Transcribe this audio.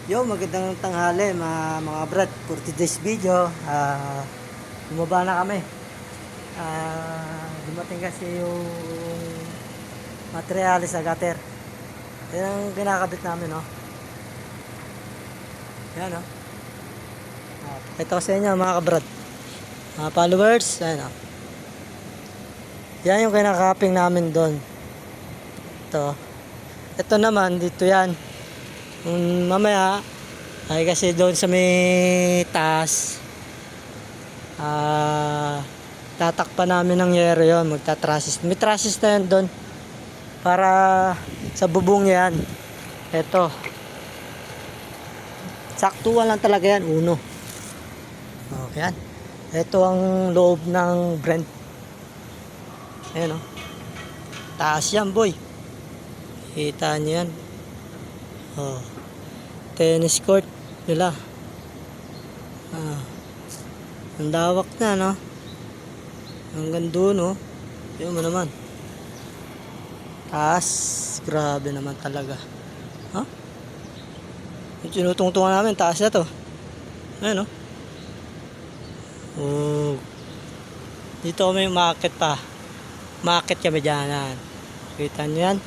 Yo, magandang tanghali mga brad. For today's video, bumaba na kami. Dumating kasi yung materialis sa gutter. Yan ang kinakabit namin, no? Yan, no? Ito sa inyo, mga kabrad. Mga followers, yan, no? Yan yung kinakaping namin doon. Ito naman, dito yan. Mamaya, ay kasi doon sa may taas, tatakpan namin ng yero yun, magtatrasis. May trasis na yan doon para sa bubong yan. Ito, saktuan lang talaga yan, uno. Yan. Ito ang loob ng Brent. Ayan, taas yan, boy. Kita nyo yan. Tennis court nila. Ang lawak na, no? Hanggang doon, no? Yun mo naman. Taas. Grabe naman talaga. Yung tinutungtungan namin, taas na to. Ayan, no? Dito kami market pa. Market kami dyan. Kita nyo yan?